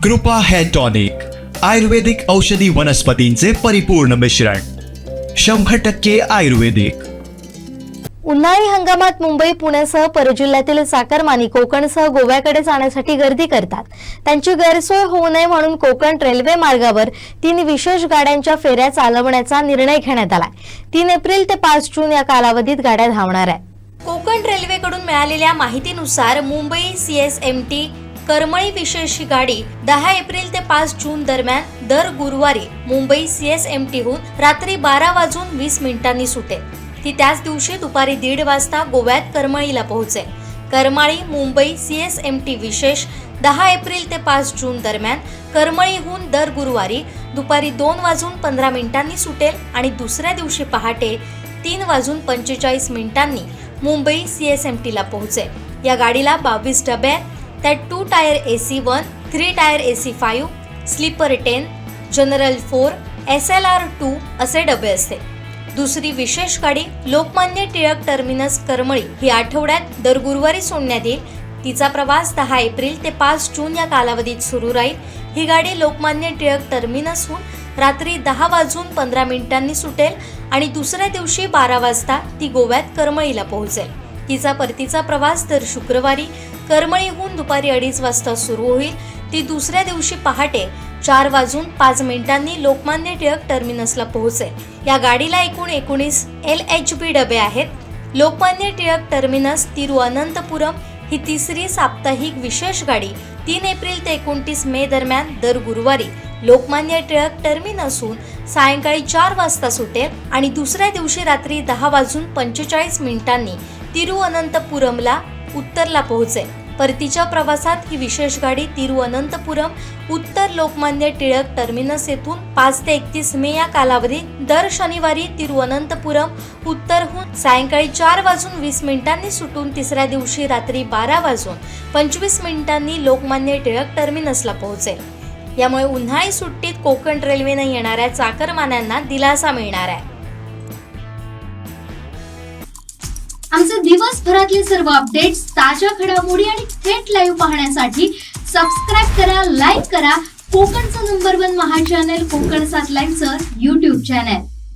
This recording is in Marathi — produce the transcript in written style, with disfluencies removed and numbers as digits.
कृपा हेअर टॉनिक, आयुर्वेदिक औषधी वनस्पतींचे परिपूर्ण मिश्रण, 100% आयुर्वेदिक. उन्हाळी हंगामात मुंबई, पुण्यासह परजिल्ह्यातील चाकरमानी कोकणसह गोव्याकडे जाण्यासाठी गर्दी करतात. त्यांची गैरसोय होऊ नये म्हणून कोकण रेल्वे मार्गावर 3 विशेष गाड्यांच्या फेऱ्या चालवण्याचा निर्णय घेण्यात आलाय. 3 एप्रिल ते 5 जून या कालावधीत गाड्या धावणार आहेत. कोकण रेल्वेकडून मिळालेल्या माहितीनुसार मुंबई CSMT करमळी विशेष गाडी 10 एप्रिल ते 5 जून दरम्यान दर गुरुवारी मुंबई CSMTहून रात्री 12:20 सुटेल. ती त्याच दिवशी दुपारी 1:30 वाजता गोव्यात करमळीला पोहोचेल. करमाळी मुंबई CSMT विशेष 10 एप्रिल ते 5 जून दरम्यान करमळीहून दर गुरुवारी दुपारी 2:15 सुटेल आणि दुसऱ्या दिवशी पहाटे 3:45 मुंबई CSMTला पोहोचेल. या गाडीला 22 डबे आहेत. त्यात 2 tier AC 1, 3 tier AC 5, sleeper 10, general 4, SLR 2 असे डबे असते. दुसरी विशेष गाडी लोकमान्य टिळक टर्मिनस करमळी ही आठवड्यात दर गुरुवारी सोडण्यात येईल. तिचा प्रवास 10 एप्रिल ते 5 जून या कालावधीत सुरू राहील. ही गाडी लोकमान्य टिळक टर्मिनसहून रात्री 10:15 सुटेल आणि दुसऱ्या दिवशी 12 वाजता ती गोव्यात करमळीला पोहोचेल. तिचा परतीचा प्रवास दर शुक्रवारी करमळीहून दुपारी 2:30 वाजता सुरू होईल. ती दुसऱ्या दिवशी पहाटे 4:05 लोकमान्य टिळक टर्मिनसला पोहोचेल. या गाडीला एकूण 19 LHB डबे आहेत. लोकमान्य टिळक टर्मिनस तिरुअनंतपुरम ही तिसरी साप्ताहिक विशेष गाडी 3 एप्रिल ते 29 मे दरम्यान दर गुरुवारी लोकमान्य टिळक टर्मिनसहून सायंकाळी 4 वाजता सुटेल आणि दुसऱ्या दिवशी रात्री 10:45 तिरुअनंतपुरमला उत्तरला पोहोचेल. परतीच्या प्रवासात ही विशेष गाडी तिरुअनंतपुरम उत्तर लोकमान्य टिळक टर्मिनस येथून 5 ते 31 मे या कालावधीत दर शनिवारी तिरुअनंतपुरम उत्तरहून सायंकाळी 4:20 सुटून तिसऱ्या दिवशी रात्री 12:25 लोकमान्य टिळक टर्मिनसला पोहोचेल. यामुळे उन्हाळी सुट्टीत कोकण रेल्वेने येणाऱ्या चाकरमान्यांना दिलासा मिळणार आहे. आमचे दिवसभरातले सर्व अपडेट्स, ताज्या घडामोडी आणि थेट लाईव्ह पाहण्यासाठी सबस्क्राईब करा, लाईक करा कोकणचं नंबर 1 महा चॅनल कोकण 7 लाईव्हचं YouTube चॅनल.